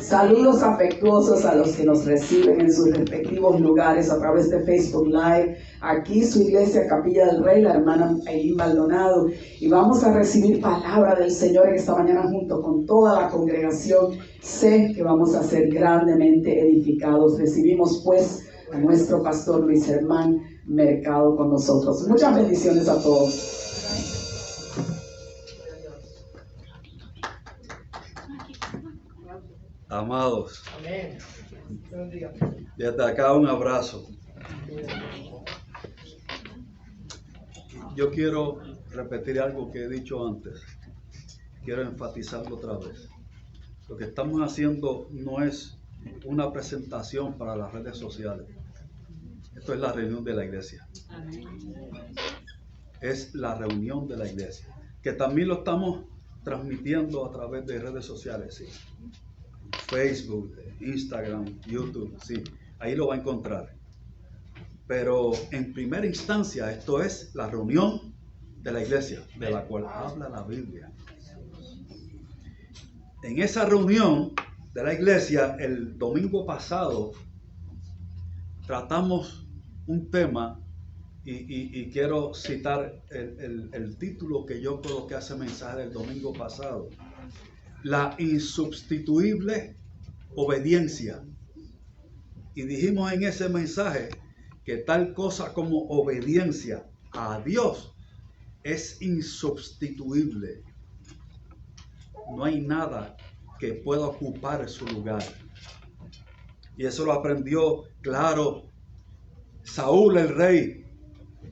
Saludos afectuosos a los que nos reciben en sus respectivos lugares a través de Facebook Live. Aquí su iglesia Capilla del Rey, la hermana Eileen Maldonado. Y vamos a recibir palabra del Señor en esta mañana junto con toda la congregación. Sé que vamos a ser grandemente edificados. Recibimos pues a nuestro pastor Luis Germán Mercado con nosotros. Muchas bendiciones a todos. Amados, desde acá un abrazo. Yo quiero repetir algo que he dicho antes. Quiero enfatizarlo otra vez. Lo que estamos haciendo no es una presentación para las redes sociales. Esto es la reunión de la iglesia. Es la reunión de la iglesia. Que también lo estamos transmitiendo a través de redes sociales, sí. Facebook, Instagram, YouTube, sí, ahí lo va a encontrar. Pero en primera instancia, esto es la reunión de la iglesia, de la cual habla la Biblia. En esa reunión de la iglesia, el domingo pasado, tratamos un tema y quiero citar el título que yo coloqué a ese mensaje del domingo pasado. La insubstituible obediencia. Y dijimos en ese mensaje que tal cosa como obediencia a Dios es insubstituible. No hay nada que pueda ocupar su lugar. Y eso lo aprendió claro Saúl, el rey.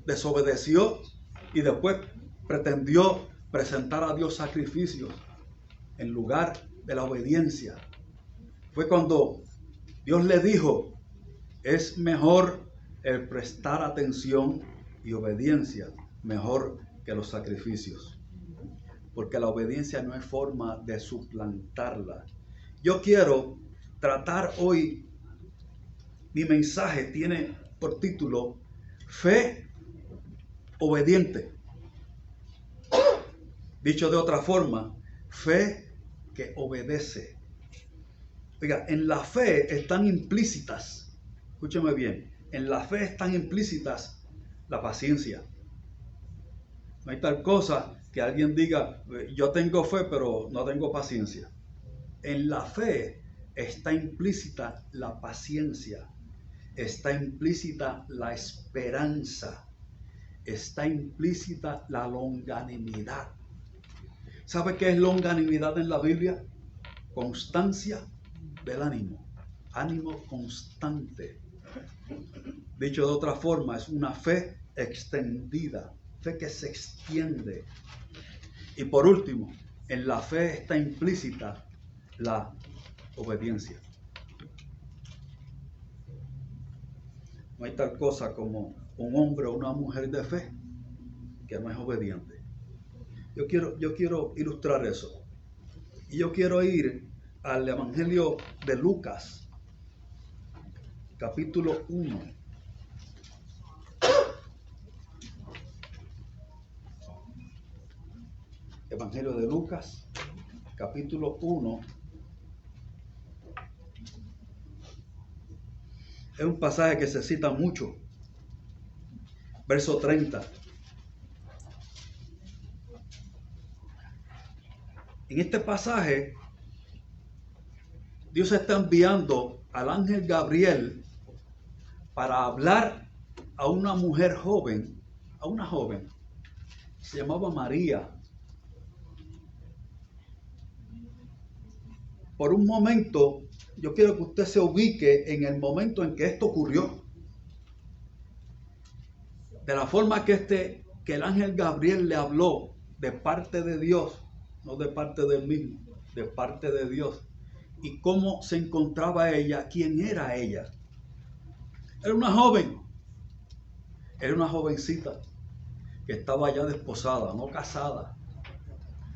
Desobedeció y después pretendió presentar a Dios sacrificios en lugar de la obediencia. Fue cuando Dios le dijo, es mejor el prestar atención y obediencia, mejor que los sacrificios. Porque la obediencia no es forma de suplantarla. Yo quiero tratar hoy, mi mensaje tiene por título, Fe obediente. Dicho de otra forma, fe que obedece. Oiga, en la fe están implícitas, escúcheme bien, en la fe están implícitas la paciencia. No hay tal cosa que alguien diga, yo tengo fe pero no tengo paciencia. En la fe está implícita la paciencia, está implícita la esperanza, está implícita la longanimidad. ¿Sabe qué es longanimidad en la Biblia? Constancia del ánimo, ánimo constante. Dicho de otra forma, es una fe extendida, fe que se extiende. Y por último, en la fe está implícita la obediencia. No hay tal cosa como un hombre o una mujer de fe que no es obediente. Yo quiero ilustrar eso. Y yo quiero ir al Evangelio de Lucas, capítulo 1. Evangelio de Lucas, capítulo 1. Es un pasaje que se cita mucho. Verso 30. En este pasaje, Dios está enviando al ángel Gabriel para hablar a una mujer joven, a una joven, se llamaba María. Por un momento, yo quiero que usted se ubique en el momento en que esto ocurrió. De la forma que el ángel Gabriel le habló de parte de Dios, no de parte del mismo, de parte de Dios. Y cómo se encontraba ella, quién era ella. Era una joven, era una jovencita que estaba ya desposada, no casada.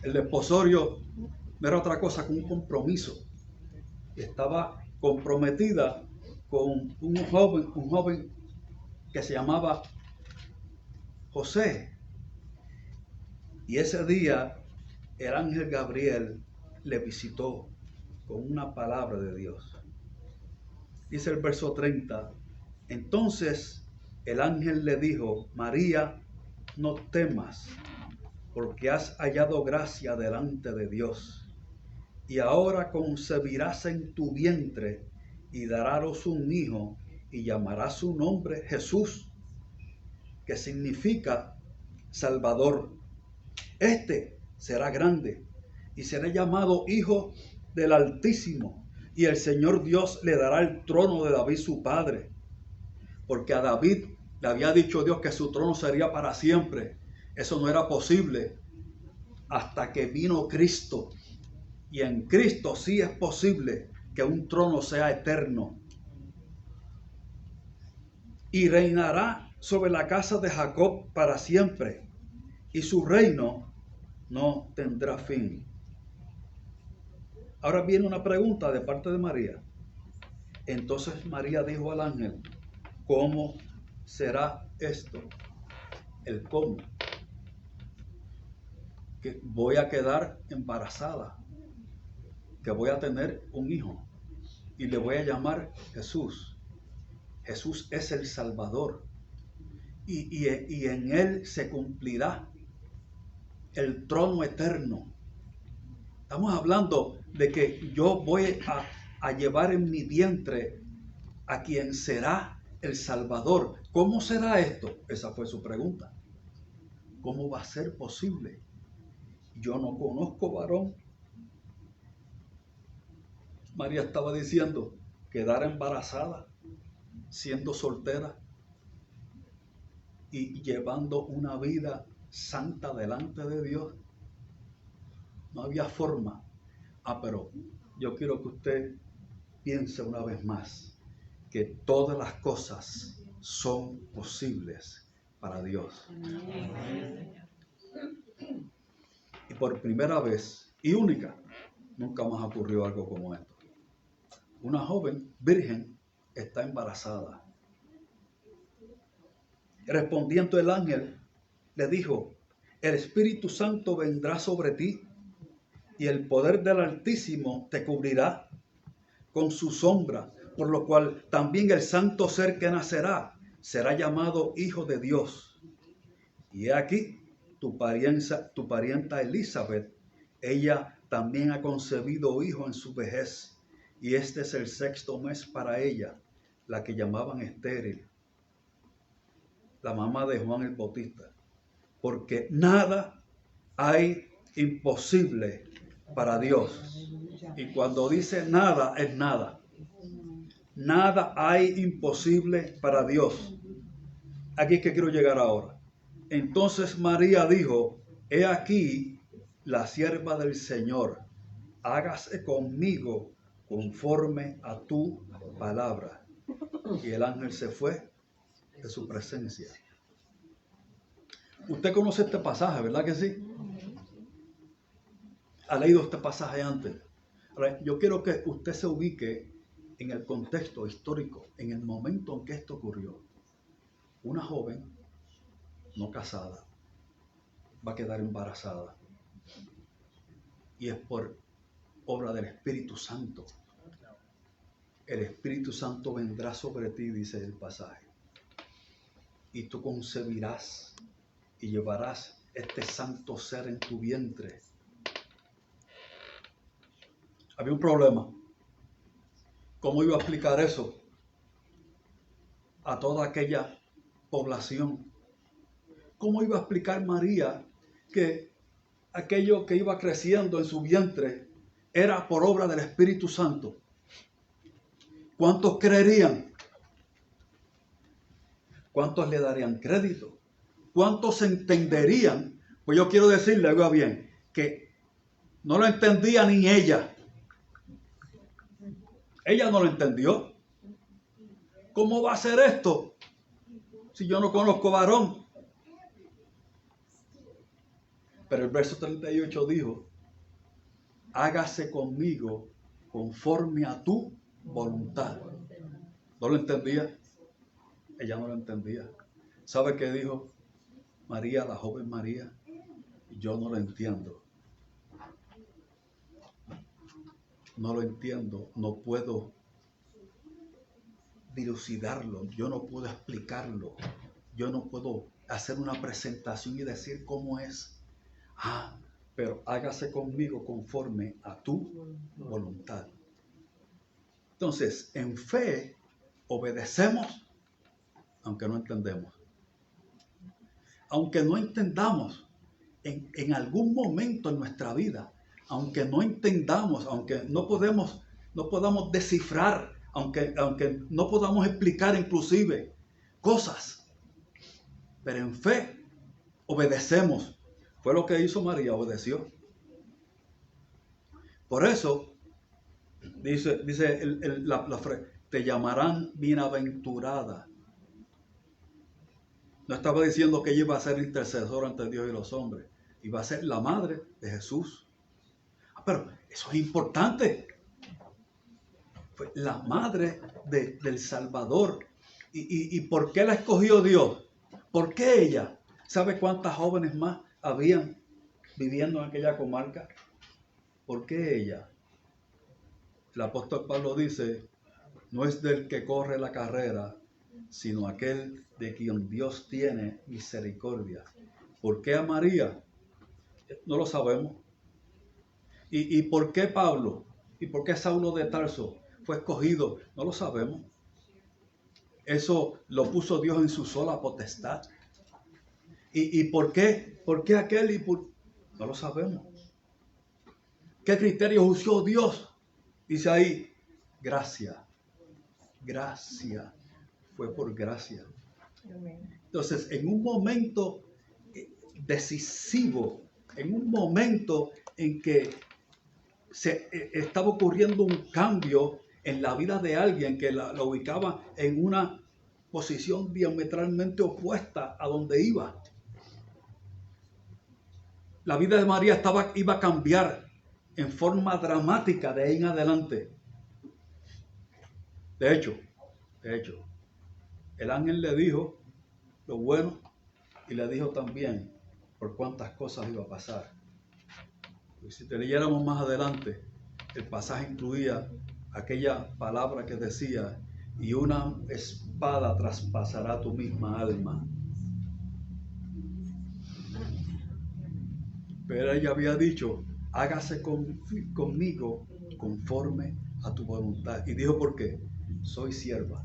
El desposorio no era otra cosa que un compromiso. Estaba comprometida con un joven que se llamaba José. Y ese día el ángel Gabriel le visitó con una palabra de Dios. Dice el verso 30, entonces el ángel le dijo, María, no temas, porque has hallado gracia delante de Dios. Y ahora concebirás en tu vientre y darás un hijo y llamarás su nombre Jesús, que significa Salvador. Este será grande y será llamado Hijo del Altísimo, y el Señor Dios le dará el trono de David su padre, porque a David le había dicho Dios que su trono sería para siempre. Eso no era posible hasta que vino Cristo, y en Cristo sí es posible que un trono sea eterno. Y reinará sobre la casa de Jacob para siempre, y su reino no tendrá fin. Ahora viene una pregunta de parte de María. Entonces María dijo al ángel, ¿cómo será esto? El cómo. Que voy a quedar embarazada, que voy a tener un hijo y le voy a llamar Jesús. Jesús es el Salvador y en él se cumplirá el trono eterno. Estamos hablando de que yo voy a llevar en mi vientre a quien será el Salvador. ¿Cómo será esto? Esa fue su pregunta. ¿Cómo va a ser posible? Yo no conozco varón. María estaba diciendo, quedar embarazada, siendo soltera y llevando una vida santa delante de Dios. No había forma. Pero yo quiero que usted piense una vez más que todas las cosas son posibles para Dios. Y por primera vez y única, nunca más ocurrió algo como esto. Una joven virgen está embarazada. Respondiendo el ángel, le dijo, el Espíritu Santo vendrá sobre ti y el poder del Altísimo te cubrirá con su sombra, por lo cual también el santo ser que nacerá será llamado Hijo de Dios. Y he aquí, tu parienta Elizabeth, ella también ha concebido hijo en su vejez, y este es el 6º mes para ella, la que llamaban estéril, la mamá de Juan el Bautista, porque nada hay imposible para Dios. Y cuando dice nada, es nada. Nada hay imposible para Dios. Aquí es que quiero llegar ahora. Entonces María dijo, he aquí la sierva del Señor, hágase conmigo conforme a tu palabra. Y el ángel se fue de su presencia. Usted conoce este pasaje, ¿verdad que sí? ¿Ha leído este pasaje antes? Ahora, yo quiero que usted se ubique en el contexto histórico, en el momento en que esto ocurrió. Una joven no casada va a quedar embarazada. Y es por obra del Espíritu Santo. El Espíritu Santo vendrá sobre ti, dice el pasaje. Y tú concebirás y llevarás este santo ser en tu vientre. Había un problema. ¿Cómo iba a explicar eso a toda aquella población? ¿Cómo iba a explicar María que aquello que iba creciendo en su vientre era por obra del Espíritu Santo? ¿Cuántos creerían? ¿Cuántos le darían crédito? ¿Cuántos entenderían? Pues yo quiero decirle algo bien, que no lo entendía ni ella. Ella no lo entendió. ¿Cómo va a ser esto si yo no conozco varón? Pero el verso 38 dijo, hágase conmigo conforme a tu voluntad. ¿No lo entendía? Ella no lo entendía. ¿Sabe qué dijo María, la joven María? Yo no lo entiendo. no lo entiendo, no puedo dilucidarlo, yo no puedo explicarlo, yo no puedo hacer una presentación y decir cómo es. Pero hágase conmigo conforme a tu voluntad. Entonces, en fe, obedecemos, aunque no entendemos. Aunque no entendamos, en algún momento en nuestra vida, aunque no entendamos, aunque no podamos descifrar, aunque no podamos explicar inclusive cosas, pero en fe obedecemos. Fue lo que hizo María, obedeció. Por eso dice la frase, te llamarán bienaventurada. No estaba diciendo que ella iba a ser intercesora ante Dios y los hombres, iba a ser la madre de Jesús. Pero eso es importante. Fue la madre del Salvador. ¿Y por qué la escogió Dios? ¿Por qué ella? ¿Sabe cuántas jóvenes más habían viviendo en aquella comarca? ¿Por qué ella? El apóstol Pablo dice, no es del que corre la carrera, sino aquel de quien Dios tiene misericordia. ¿Por qué a María? No lo sabemos. ¿Y por qué Pablo? ¿Y por qué Saulo de Tarso fue escogido? No lo sabemos. Eso lo puso Dios en su sola potestad. ¿Y por qué? ¿Por qué aquel? No lo sabemos. ¿Qué criterio usó Dios? Dice ahí, gracia. Gracia. Fue por gracia. Entonces, en un momento decisivo, en un momento en que estaba ocurriendo un cambio en la vida de alguien que la ubicaba en una posición diametralmente opuesta a donde iba. La vida de María iba a cambiar en forma dramática de ahí en adelante. De hecho, el ángel le dijo lo bueno y le dijo también por cuántas cosas iba a pasar. Y si te leyéramos más adelante, el pasaje incluía aquella palabra que decía, y una espada traspasará tu misma alma. Pero ella había dicho, hágase conmigo conforme a tu voluntad. Y dijo, ¿por qué? Soy sierva.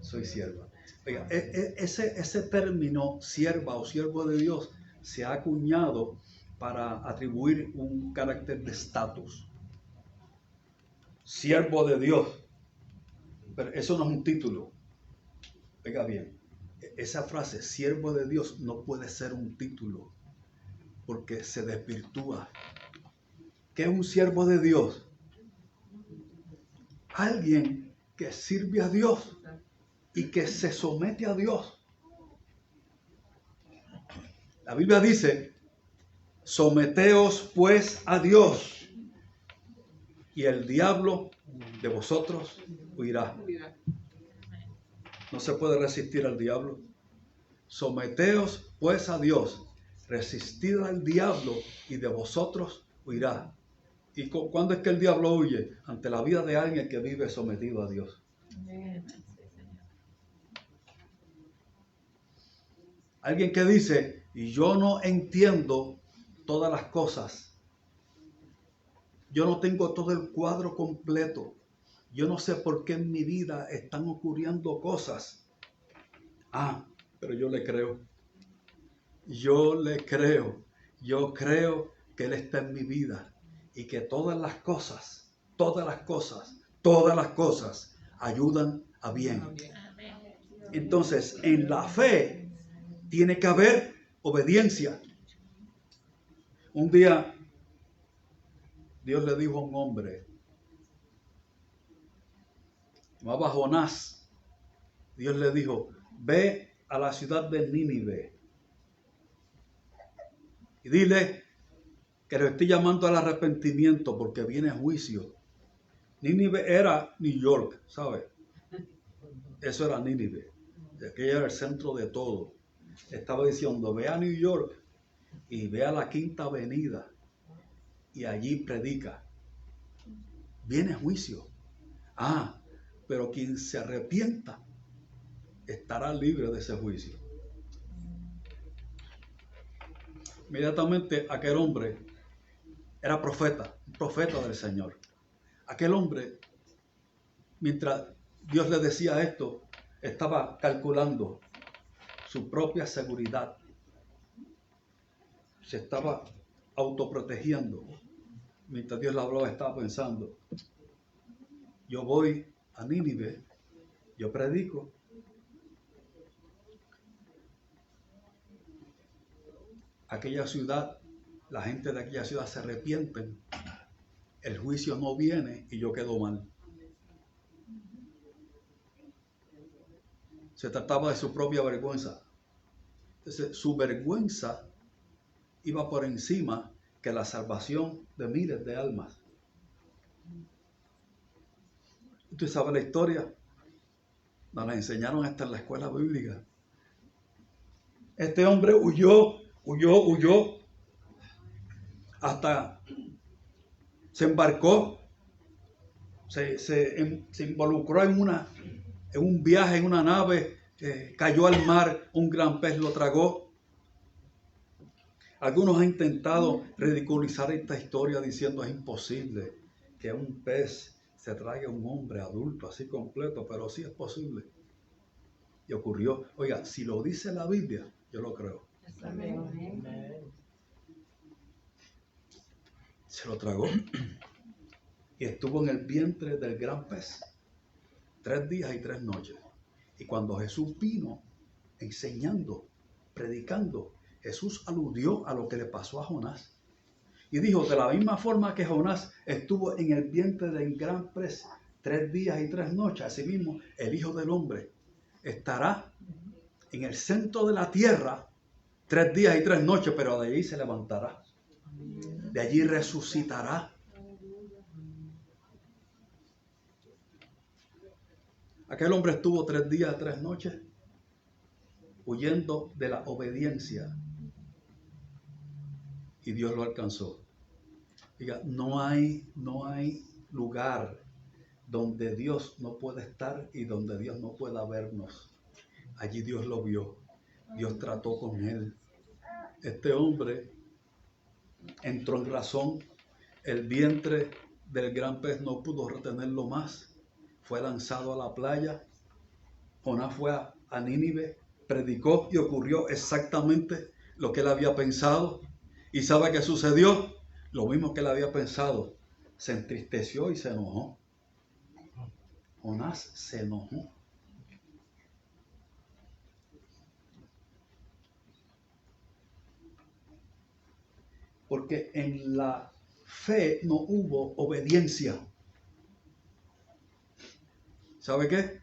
Soy sierva. Oiga, ese término sierva o siervo de Dios se ha acuñado para atribuir un carácter de estatus. Siervo de Dios. Pero eso no es un título. Oiga bien, esa frase, siervo de Dios, no puede ser un título porque se desvirtúa. ¿Qué es un siervo de Dios? Alguien que sirve a Dios y que se somete a Dios. La Biblia dice, someteos pues a Dios y el diablo de vosotros huirá. No se puede resistir al diablo. Someteos pues a Dios, resistid al diablo y de vosotros huirá. ¿Y cuándo es que el diablo huye? Ante la vida de alguien que vive sometido a Dios. Alguien que dice, y yo no entiendo todas las cosas. Yo no tengo todo el cuadro completo. Yo no sé por qué en mi vida están ocurriendo cosas. Pero yo le creo. Yo le creo. Yo creo que Él está en mi vida. Y que todas las cosas ayudan a bien. Entonces, en la fe tiene que haber obediencia. Un día, Dios le dijo a un hombre, llamaba Jonás. Dios le dijo, ve a la ciudad de Nínive y dile que lo estoy llamando al arrepentimiento porque viene juicio. Nínive era New York, ¿sabe? Eso era Nínive. Aquello era el centro de todo. Estaba diciendo, ve a New York y ve a la Quinta Avenida y allí predica. viene juicio. Pero quien se arrepienta estará libre de ese juicio. Inmediatamente aquel hombre era profeta, un profeta del Señor. Aquel hombre, mientras Dios le decía esto, estaba calculando su propia seguridad. Se estaba autoprotegiendo. Mientras Dios le hablaba, estaba pensando: yo voy a Nínive, yo predico. Aquella ciudad, la gente de aquella ciudad se arrepienten, el juicio no viene y yo quedo mal. Se trataba de su propia vergüenza. Entonces, su vergüenza iba por encima que la salvación de miles de almas. ¿Usted sabe la historia? Nos la enseñaron hasta en la escuela bíblica. Este hombre huyó, hasta se embarcó, se involucró en un viaje, en una nave, cayó al mar, un gran pez lo tragó. Algunos han intentado ridiculizar esta historia diciendo: es imposible que un pez se traiga a un hombre adulto así completo, pero sí es posible. Y ocurrió. Oiga, si lo dice la Biblia, yo lo creo. Amén. Se lo tragó y estuvo en el vientre del gran pez 3 días y 3 noches. Y cuando Jesús vino enseñando, predicando, Jesús aludió a lo que le pasó a Jonás y dijo: de la misma forma que Jonás estuvo en el vientre del gran pez 3 días y 3 noches, asimismo el Hijo del Hombre estará en el centro de la tierra 3 días y 3 noches, pero de allí se levantará, de allí resucitará. Aquel hombre estuvo 3 días y 3 noches huyendo de la obediencia y Dios lo alcanzó. Diga, no hay lugar donde Dios no puede estar y donde Dios no pueda vernos. Allí Dios lo vio, Dios trató con él. Este hombre entró en razón, el vientre del gran pez no pudo retenerlo más, fue lanzado a la playa. Jonás fue a Nínive, predicó y ocurrió exactamente lo que él había pensado. ¿Y sabe qué sucedió? Lo mismo que él había pensado. Se entristeció y se enojó. Jonás se enojó. Porque en la fe no hubo obediencia. ¿Sabe qué?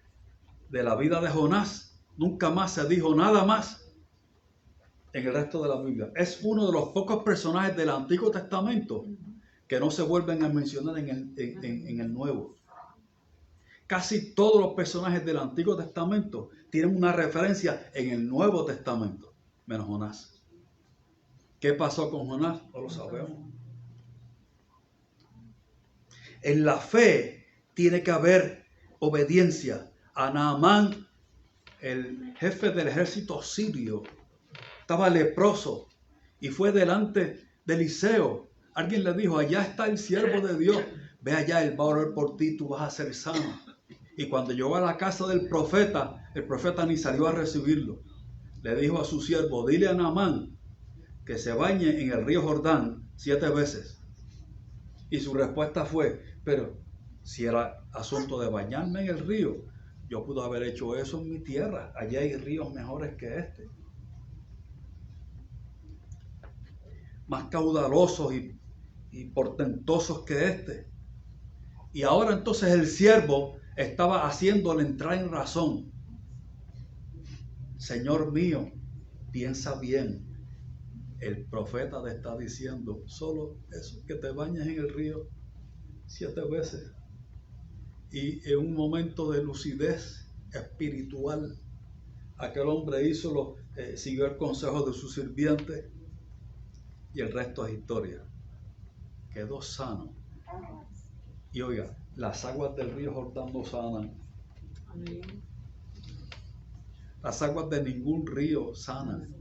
De la vida de Jonás nunca más se dijo nada más en el resto de la Biblia. Es uno de los pocos personajes del Antiguo Testamento que no se vuelven a mencionar en el Nuevo. Casi todos los personajes del Antiguo Testamento tienen una referencia en el Nuevo Testamento, menos Jonás. ¿Qué pasó con Jonás? No lo sabemos. En la fe tiene que haber obediencia. A Naamán, el jefe del ejército sirio, estaba leproso y fue delante de Eliseo. Alguien le dijo: allá está el siervo de Dios, ve allá, él va a orar por ti, tú vas a ser sano. Y cuando llegó a la casa del profeta, el profeta ni salió a recibirlo. Le dijo a su siervo: dile a Naamán que se bañe en el río Jordán 7 veces. Y su respuesta fue: pero si era asunto de bañarme en el río, yo pude haber hecho eso en mi tierra. Allí hay ríos mejores que este, más caudalosos y portentosos que este. Y ahora entonces el siervo estaba haciéndole entrar en razón. Señor mío, piensa bien. El profeta te está diciendo solo eso, que te bañes en el río 7 veces. Y en un momento de lucidez espiritual, aquel hombre siguió el consejo de su sirviente y el resto es historia. Quedó sano. Y oiga, las aguas del río Jordán no sanan. Las aguas de ningún río sanan.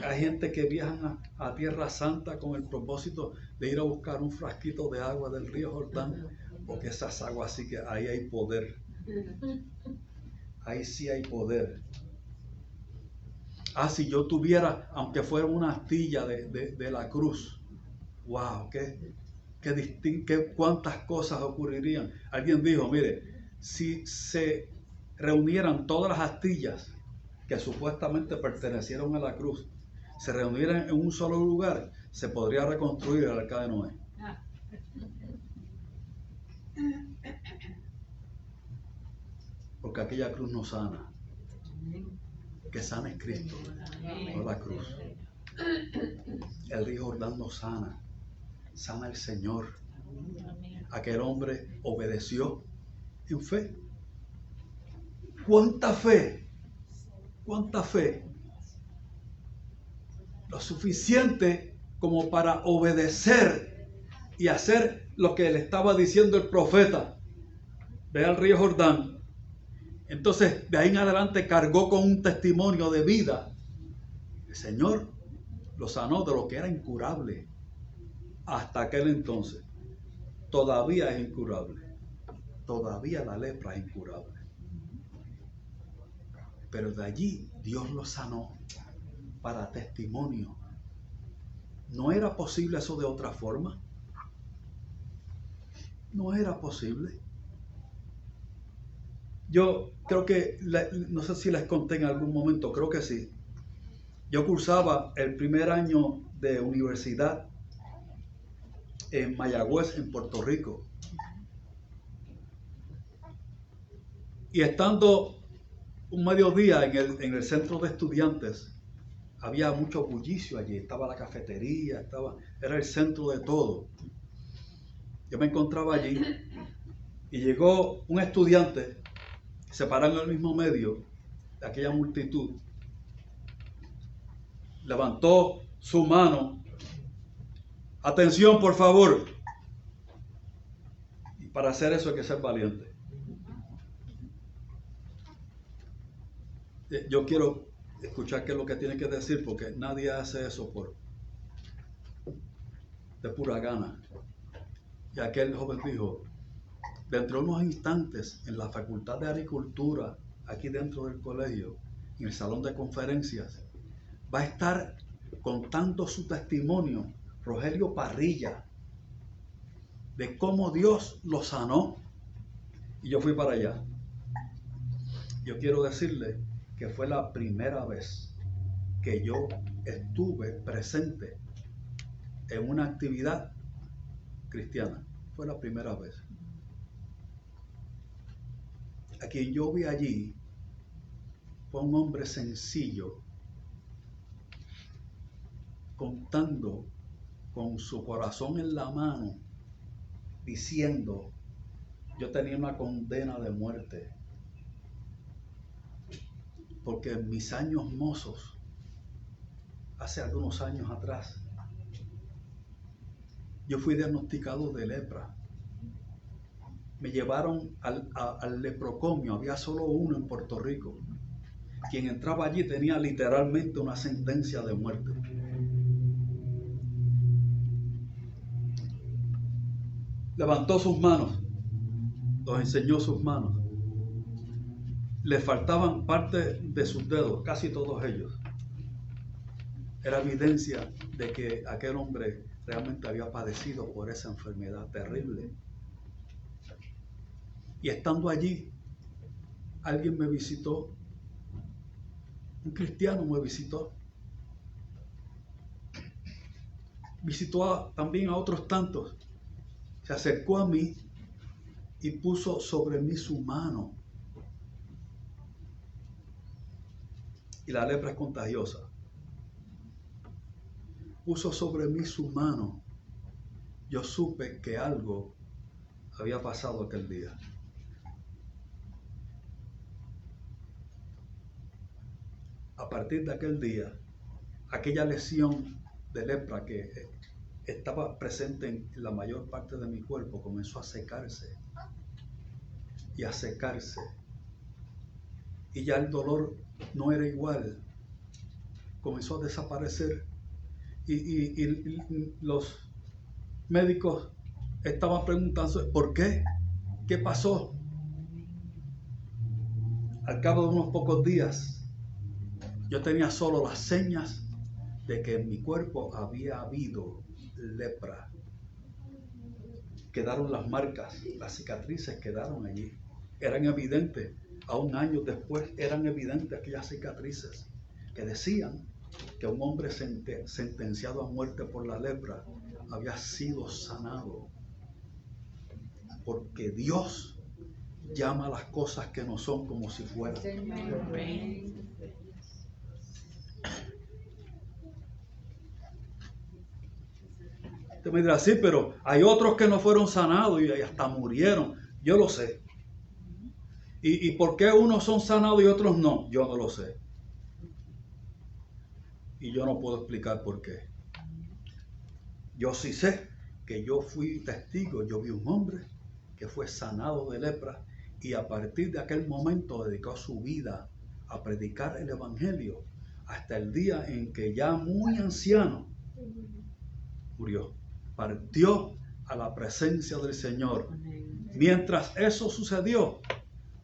Hay gente que viajan a Tierra Santa con el propósito de ir a buscar un frasquito de agua del río Jordán, porque esas aguas sí que ahí hay poder. Ahí sí hay poder. Si yo tuviera, aunque fuera una astilla de la cruz, wow, cuántas cosas ocurrirían. Alguien dijo, mire, si se reunieran todas las astillas que supuestamente pertenecieron a la cruz, se reunieran en un solo lugar, se podría reconstruir el arca de Noé. Porque aquella cruz no sana. Que sana es Cristo, no la cruz. El río Jordán no sana, sana el Señor. Aquel hombre obedeció en fe. ¿Cuánta fe? ¿Cuánta fe? Lo suficiente como para obedecer y hacer lo que le estaba diciendo el profeta. Ve al río Jordán. Entonces, de ahí en adelante cargó con un testimonio de vida. El Señor lo sanó de lo que era incurable. Hasta aquel entonces. Todavía es incurable. Todavía la lepra es incurable. Pero de allí Dios lo sanó para testimonio. ¿No era posible eso de otra forma? No era posible. Yo creo que, no sé si les conté en algún momento, creo que sí. Yo cursaba el primer año de universidad en Mayagüez, en Puerto Rico. Y estando un mediodía en el centro de estudiantes, había mucho bullicio allí. Estaba la cafetería, era el centro de todo. Yo me encontraba allí y llegó un estudiante, se paró en el mismo medio de aquella multitud, levantó su mano. Atención, por favor. Y para hacer eso hay que ser valiente. Yo quiero escuchar qué es lo que tiene que decir, porque nadie hace eso de pura gana. Y aquel joven dijo, dentro de unos instantes, en la Facultad de Agricultura, aquí dentro del colegio, en el salón de conferencias, va a estar contando su testimonio Rogelio Parrilla, de cómo Dios lo sanó. Y yo fui para allá. Yo quiero decirle que fue la primera vez que yo estuve presente en una actividad cristiana. Fue la primera vez. A quien yo vi allí fue un hombre sencillo, contando con su corazón en la mano, diciendo, yo tenía una condena de muerte, porque en mis años mozos, hace algunos años atrás, yo fui diagnosticado de lepra. Me llevaron al leprocomio, había solo uno en Puerto Rico. Quien entraba allí tenía literalmente una sentencia de muerte. Levantó sus manos, nos enseñó sus manos. Le faltaban parte de sus dedos, casi todos ellos. Era evidencia de que aquel hombre realmente había padecido por esa enfermedad terrible. Y estando allí, alguien me visitó, un cristiano me visitó. Visitó también a otros tantos. Se acercó a mí y puso sobre mí su mano. Y la lepra es contagiosa. Puso sobre mí su mano. Yo supe que algo había pasado aquel día. A partir de aquel día, aquella lesión de lepra que estaba presente en la mayor parte de mi cuerpo, comenzó a secarse y a secarse. Y ya el dolor no era igual, comenzó a desaparecer. Y los médicos estaban preguntando, ¿por qué? ¿Qué pasó? Al cabo de unos pocos días, yo tenía solo las señas de que en mi cuerpo había habido lepra. Quedaron las marcas, las cicatrices quedaron allí. Eran evidentes, aún años después, eran evidentes aquellas cicatrices que decían que un hombre sentenciado a muerte por la lepra había sido sanado. Porque Dios llama a las cosas que no son como si fueran. Usted me dirá, sí, pero hay otros que no fueron sanados y hasta murieron. Yo lo sé. ¿Y por qué unos son sanados y otros no? Yo no lo sé. Y yo no puedo explicar por qué. Yo sí sé que yo fui testigo, yo vi un hombre que fue sanado de lepra y a partir de aquel momento dedicó su vida a predicar el evangelio hasta el día en que ya muy anciano murió. Partió a la presencia del Señor. Mientras eso sucedió,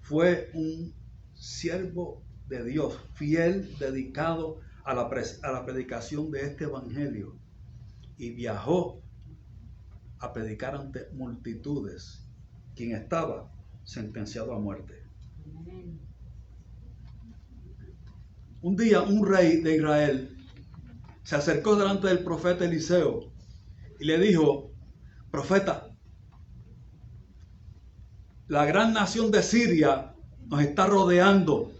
fue un siervo de Dios, fiel, dedicado a la predicación de este evangelio, y viajó a predicar ante multitudes, quien estaba sentenciado a muerte. Un día un rey de Israel se acercó delante del profeta Eliseo y le dijo, profeta, la gran nación de Siria nos está rodeando.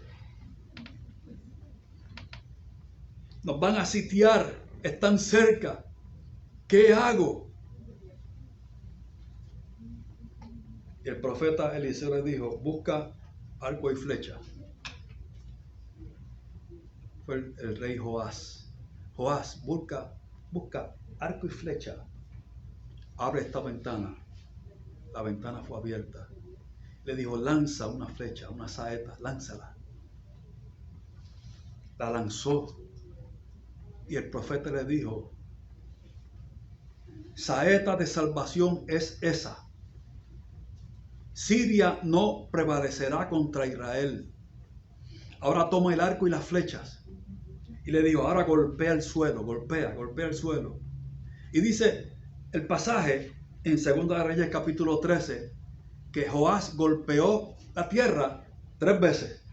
Nos van a sitiar, están cerca. ¿Qué hago? Y el profeta Eliseo le dijo, busca arco y flecha. Fue el rey Joás. Joás, busca arco y flecha. Abre esta ventana. La ventana fue abierta. Le dijo, lanza una flecha, una saeta, lánzala. La lanzó. Y el profeta le dijo, saeta de salvación es esa. Siria no prevalecerá contra Israel. Ahora toma el arco y las flechas. Y le dijo, ahora golpea el suelo, golpea el suelo. Y dice el pasaje en 2 de Reyes capítulo 13, que Joás golpeó la tierra 3 veces.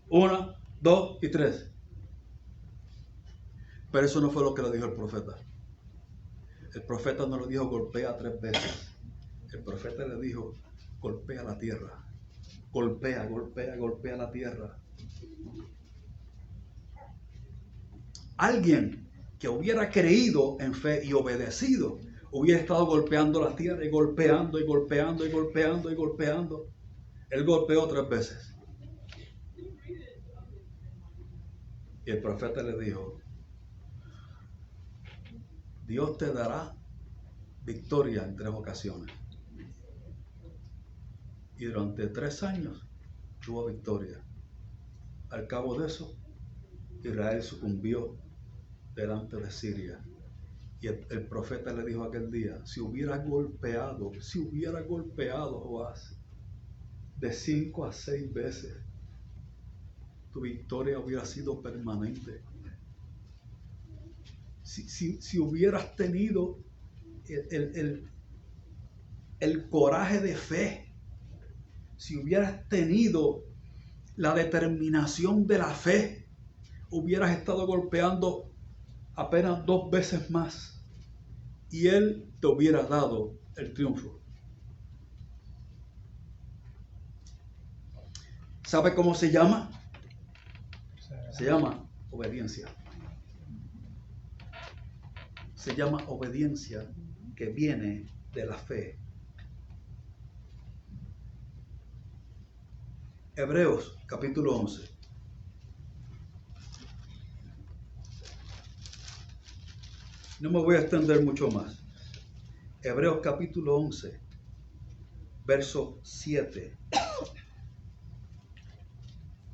1, 2 y 3. Pero eso no fue lo que le dijo el profeta. El profeta no le dijo golpea 3 veces. El profeta le dijo golpea la tierra. Golpea la tierra. Alguien que hubiera creído en fe y obedecido hubiera estado golpeando la tierra y golpeando. Él golpeó 3 veces. Y el profeta le dijo, Dios te dará victoria en 3 ocasiones. Y durante 3 años tuvo victoria. Al cabo de eso, Israel sucumbió delante de Siria. Y el profeta le dijo aquel día, si hubiera golpeado Joás de 5 a 6 veces, tu victoria hubiera sido permanente. Si hubieras tenido el coraje de fe, si hubieras tenido la determinación de la fe, hubieras estado golpeando apenas 2 veces más y Él te hubiera dado el triunfo. ¿Sabe cómo se llama? Se llama obediencia. Se llama obediencia que viene de la fe. Hebreos capítulo 11. No me voy a extender mucho más. Hebreos capítulo 11, verso 7.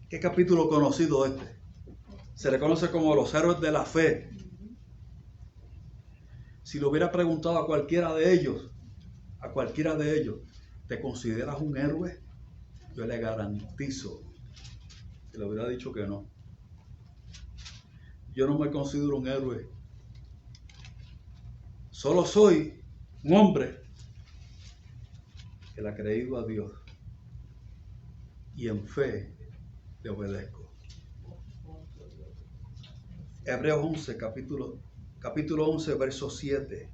¿Qué capítulo conocido este? Se le conoce como los héroes de la fe. Si lo hubiera preguntado a cualquiera de ellos, ¿te consideras un héroe? Yo le garantizo que le hubiera dicho que no. Yo no me considero un héroe. Solo soy un hombre que le ha creído a Dios y en fe le obedezco. Hebreos 11, capítulo 11, verso 7.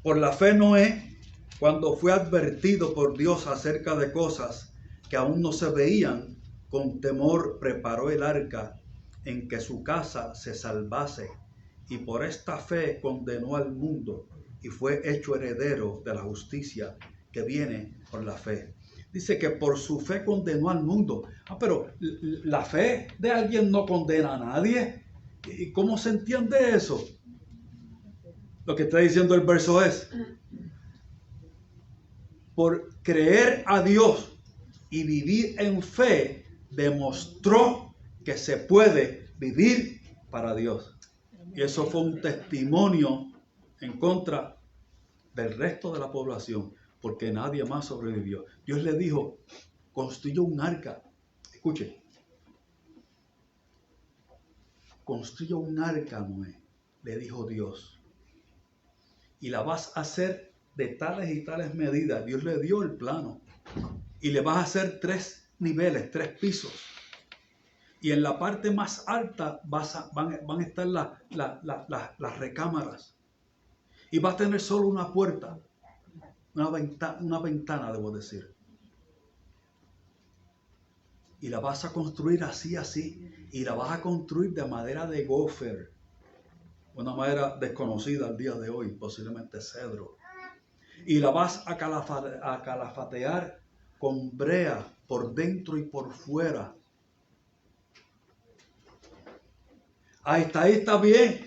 Por la fe Noé, cuando fue advertido por Dios acerca de cosas que aún no se veían, con temor preparó el arca en que su casa se salvase, y por esta fe condenó al mundo y fue hecho heredero de la justicia que viene por la fe. Dice que por su fe condenó al mundo. Pero la fe de alguien no condena a nadie. ¿Y cómo se entiende eso? Lo que está diciendo el verso es: por creer a Dios y vivir en fe, demostró que se puede vivir para Dios. Y eso fue un testimonio en contra del resto de la población, porque nadie más sobrevivió. Dios le dijo: construye un arca. Escuche. Construye un arca, Noé, le dijo Dios. Y la vas a hacer de tales y tales medidas. Dios le dio el plano. Y le vas a hacer 3 niveles, 3 pisos. Y en la parte más alta van a estar las recámaras. Y va a tener solo una puerta. Una ventana, debo decir. Y la vas a construir así. Y la vas a construir de madera de gofer. Una madera desconocida al día de hoy, posiblemente cedro. Y la vas a calafatear con brea por dentro y por fuera. Ahí está bien.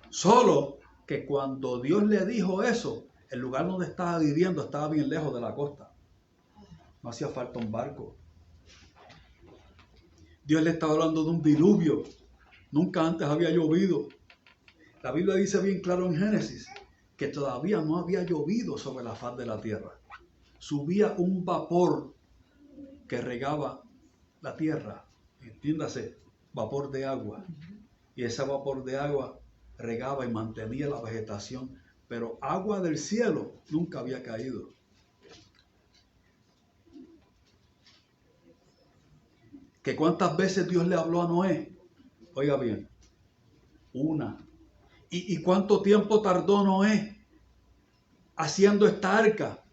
Solo que cuando Dios le dijo eso, el lugar donde estaba viviendo estaba bien lejos de la costa. No hacía falta un barco. Dios le estaba hablando de un diluvio. Nunca antes había llovido. La Biblia dice bien claro en Génesis que todavía no había llovido sobre la faz de la tierra. Subía un vapor que regaba la tierra. Entiéndase, vapor de agua. Y ese vapor de agua regaba y mantenía la vegetación. Pero agua del cielo nunca había caído. ¿Que cuántas veces Dios le habló a Noé? Oiga bien, una. ¿Y cuánto tiempo tardó Noé haciendo esta arca?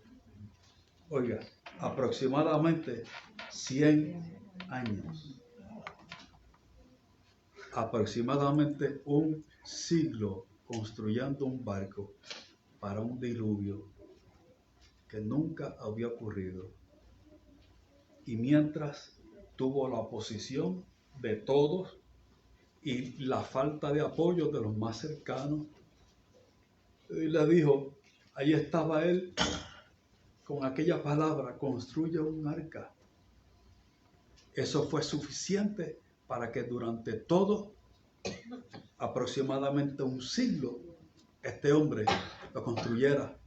Oiga, aproximadamente 100 años. Aproximadamente un siglo construyendo un barco para un diluvio que nunca había ocurrido. Y mientras tuvo la oposición de todos y la falta de apoyo de los más cercanos, y le dijo, ahí estaba él con aquella palabra: construye un arca. Eso fue suficiente para que durante todo, aproximadamente un siglo, este hombre lo construyera.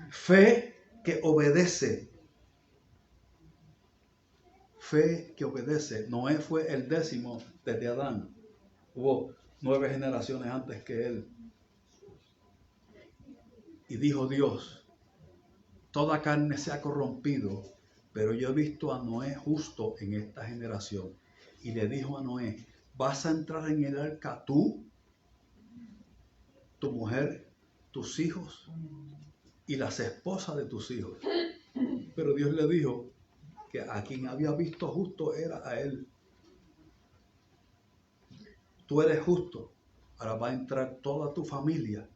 Fe que obedece. Fe que obedece. Noé fue el 10º desde Adán. Hubo 9 generaciones antes que él. Y dijo Dios: toda carne se ha corrompido, pero yo he visto a Noé justo en esta generación. Y le dijo a Noé: vas a entrar en el arca tú, tu mujer, tus hijos y las esposas de tus hijos. Pero Dios le dijo que a quien había visto justo era a él. Tú eres justo, ahora va a entrar toda tu familia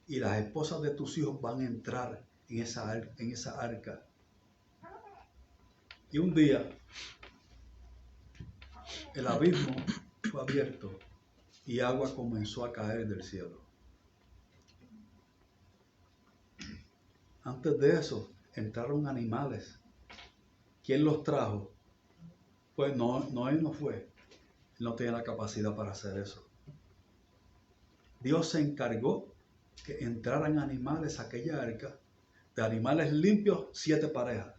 y las esposas de tus hijos van a entrar en esa arca. Y un día el abismo fue abierto y agua comenzó a caer del cielo. Antes de eso, entraron animales. ¿Quién los trajo? Pues Noé no fue. Él no tenía la capacidad para hacer eso. Dios se encargó que entraran animales a aquella arca. De animales limpios, 7 parejas.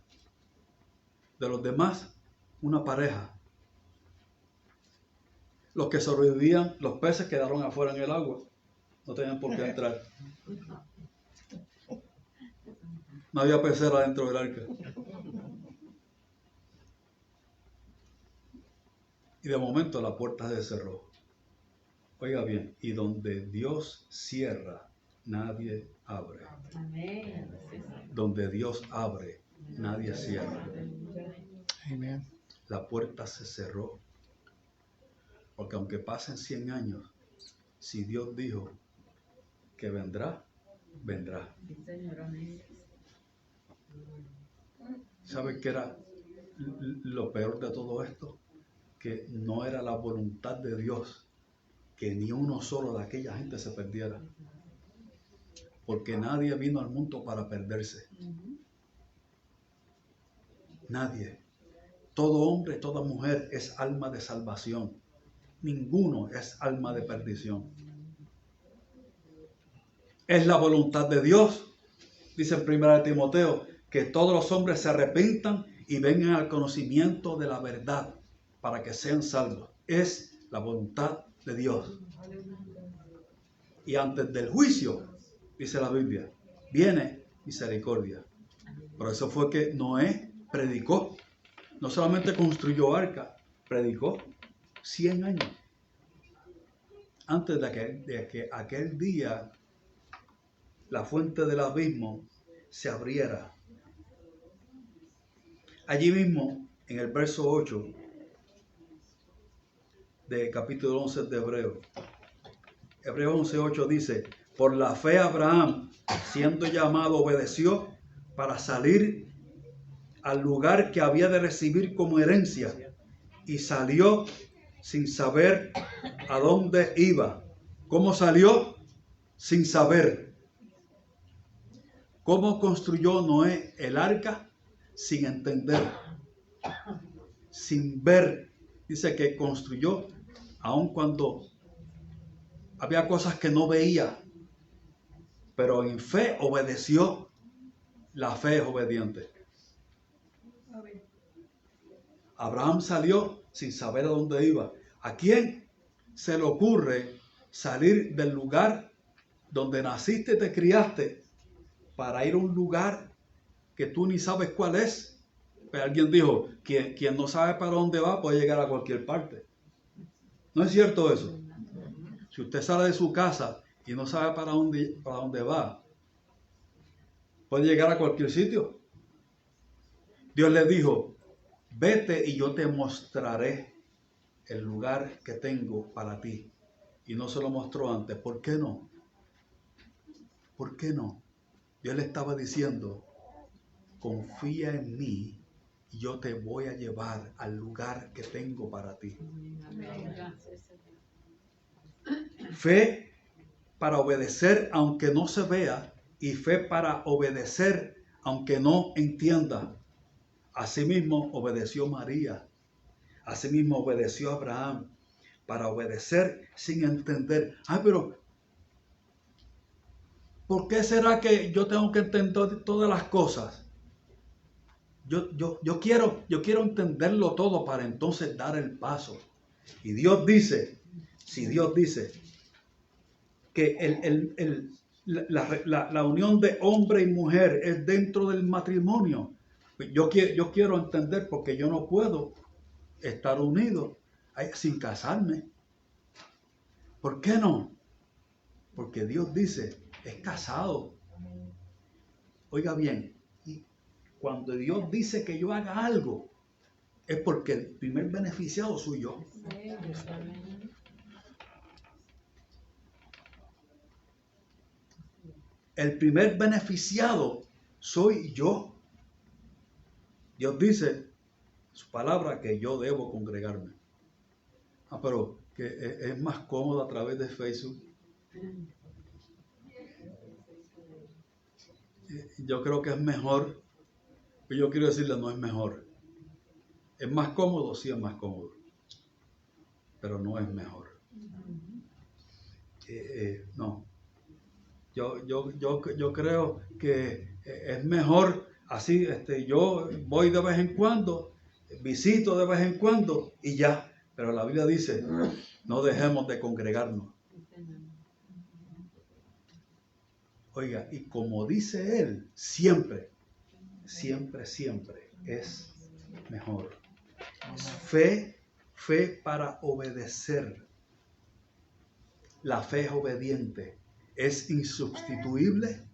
De los demás, una pareja. Los que sobrevivían, los peces quedaron afuera en el agua. No tenían por qué entrar. No había pecera dentro del arca. Y de momento la puerta se cerró. Oiga bien, y donde Dios cierra, nadie abre. Donde Dios abre, nadie cierra. Amén. La puerta se cerró. Porque aunque pasen 100 años, si Dios dijo que vendrá, vendrá. ¿Sabe qué era lo peor de todo esto? Que no era la voluntad de Dios que ni uno solo de aquella gente se perdiera. Porque nadie vino al mundo para perderse. Nadie. Todo hombre, toda mujer es alma de salvación. Ninguno es alma de perdición. Es la voluntad de Dios, dice en 1 Timoteo, que todos los hombres se arrepientan y vengan al conocimiento de la verdad para que sean salvos. Es la voluntad de Dios. Y antes del juicio, dice la Biblia, viene misericordia. Por eso fue que Noé predicó. No solamente construyó arca, predicó 100 años. Antes de que aquel día la fuente del abismo se abriera. Allí mismo, en el verso 8 de capítulo 11 de Hebreos. Hebreos 11:8 dice, por la fe Abraham, siendo llamado, obedeció para salir al lugar que había de recibir como herencia y salió sin saber a dónde iba. ¿Cómo salió? Sin saber. ¿Cómo construyó Noé el arca? Sin entender, sin ver. Dice que construyó aun cuando había cosas que no veía, pero en fe obedeció. La fe es obediente. Abraham salió sin saber a dónde iba. ¿A quién se le ocurre salir del lugar donde naciste y te criaste para ir a un lugar que tú ni sabes cuál es? Pero alguien dijo, quien no sabe para dónde va puede llegar a cualquier parte. ¿No es cierto eso? Si usted sale de su casa y no sabe para dónde va, puede llegar a cualquier sitio. Dios le dijo, vete y yo te mostraré el lugar que tengo para ti. Y no se lo mostró antes. ¿Por qué no? ¿Por qué no? Dios le estaba diciendo, confía en mí y yo te voy a llevar al lugar que tengo para ti. Fe para obedecer aunque no se vea y fe para obedecer aunque no entienda. Asimismo obedeció María. Asimismo obedeció Abraham para obedecer sin entender. Pero ¿por qué será que yo tengo que entender todas las cosas? Yo quiero entenderlo todo para entonces dar el paso. Y Dios dice, si Dios dice que la unión de hombre y mujer es dentro del matrimonio, yo quiero entender porque yo no puedo estar unido sin casarme. ¿Por qué no? Porque Dios dice, es casado. Oiga bien, y cuando Dios dice que yo haga algo, es porque el primer beneficiado soy yo. El primer beneficiado soy yo. Dios dice, su palabra, que yo debo congregarme. Pero que es más cómodo a través de Facebook. Yo creo que es mejor. Yo quiero decirle, no es mejor. ¿Es más cómodo? Sí, es más cómodo. Pero no es mejor. No. Yo creo que es mejor así. Yo voy de vez en cuando, visito de vez en cuando y ya. Pero la Biblia dice, no dejemos de congregarnos. Oiga, y como dice él, siempre, siempre, siempre es mejor. Fe para obedecer. La fe es obediente, es insustituible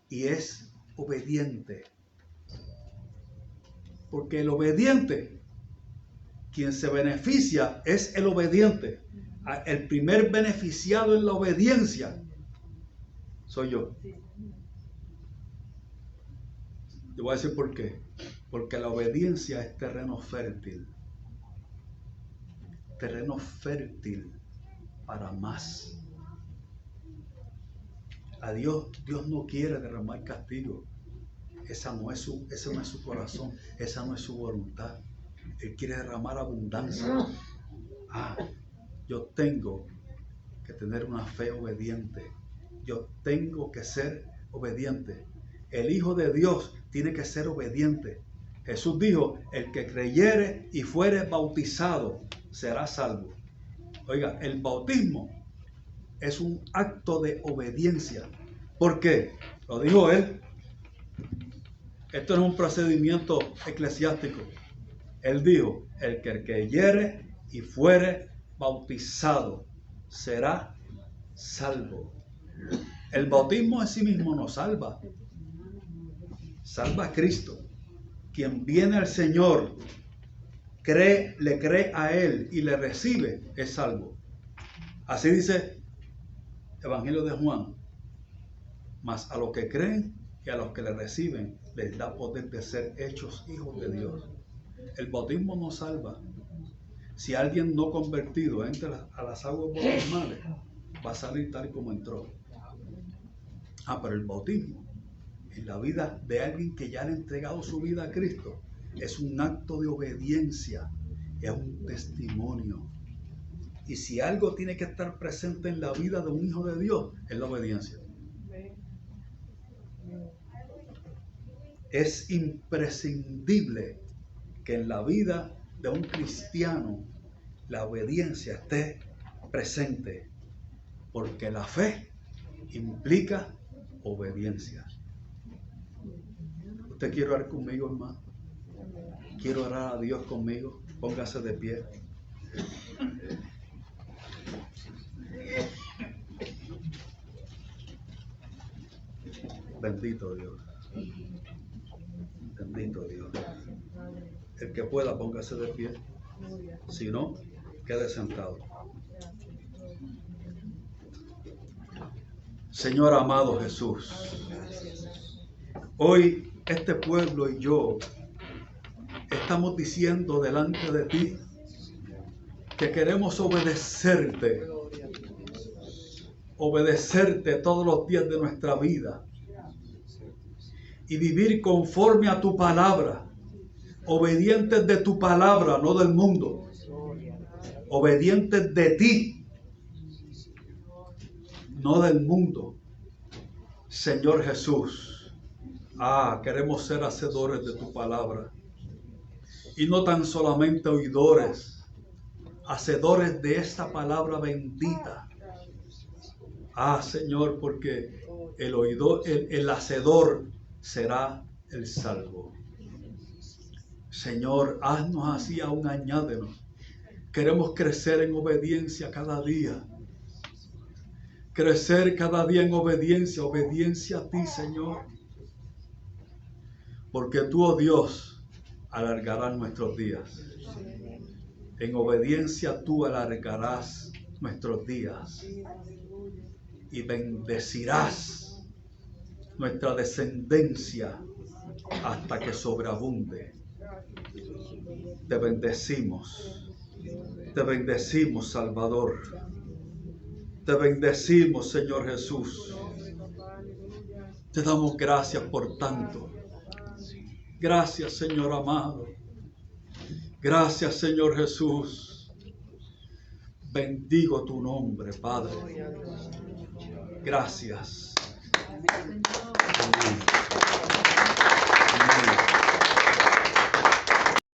y es obediente. Porque el obediente, quien se beneficia es el obediente. El primer beneficiado en la obediencia soy yo. Te voy a decir por qué. Porque la obediencia es terreno fértil. Terreno fértil para más. A Dios no quiere derramar castigo. Ese no es su corazón. Esa no es su voluntad. Él quiere derramar abundancia. Yo tengo que tener una fe obediente. Yo tengo que ser obediente. El Hijo de Dios tiene que ser obediente. Jesús dijo, el que creyere y fuere bautizado será salvo. Oiga, el bautismo es un acto de obediencia. ¿Por qué? Lo dijo él. Esto es un procedimiento eclesiástico. Él dijo, el que creyere y fuere bautizado será salvo. El bautismo en sí mismo no salva. Salva a Cristo. Quien viene al Señor, le cree a Él y le recibe, es salvo. Así dice Evangelio de Juan. Mas a los que creen y a los que le reciben, les da poder de ser hechos hijos de Dios. El bautismo no salva. Si alguien no convertido entra a las aguas bautismales, va a salir tal como entró. Pero el bautismo en la vida de alguien que ya le ha entregado su vida a Cristo es un acto de obediencia, es un testimonio. Y si algo tiene que estar presente en la vida de un hijo de Dios, es la obediencia. Es imprescindible que en la vida de un cristiano la obediencia esté presente, porque la fe implica obediencia. ¿Usted quiere orar conmigo, hermano? ¿Quiere orar a Dios conmigo? Póngase de pie. Bendito Dios. Bendito Dios. El que pueda, póngase de pie. Si no, quede sentado. Señor amado Jesús, hoy este pueblo y yo estamos diciendo delante de ti que queremos obedecerte todos los días de nuestra vida y vivir conforme a tu palabra, obedientes de tu palabra, no del mundo, obedientes de ti, no del mundo. Señor Jesús, queremos ser hacedores de tu palabra y no tan solamente oidores, hacedores de esta palabra bendita. Señor, porque el oidor, el hacedor será el salvo. Señor, haznos así, aún añádenos. Queremos crecer en obediencia cada día. Crecer cada día en obediencia a ti, Señor. Porque tú, oh Dios, alargarás nuestros días. En obediencia tú alargarás nuestros días. Y bendecirás nuestra descendencia hasta que sobreabunde. Te bendecimos Te bendecimos, Salvador. Te bendecimos, Señor Jesús. Te damos gracias por tanto. Gracias, Señor amado. Gracias, Señor Jesús. Bendigo tu nombre, Padre. Gracias. Amén.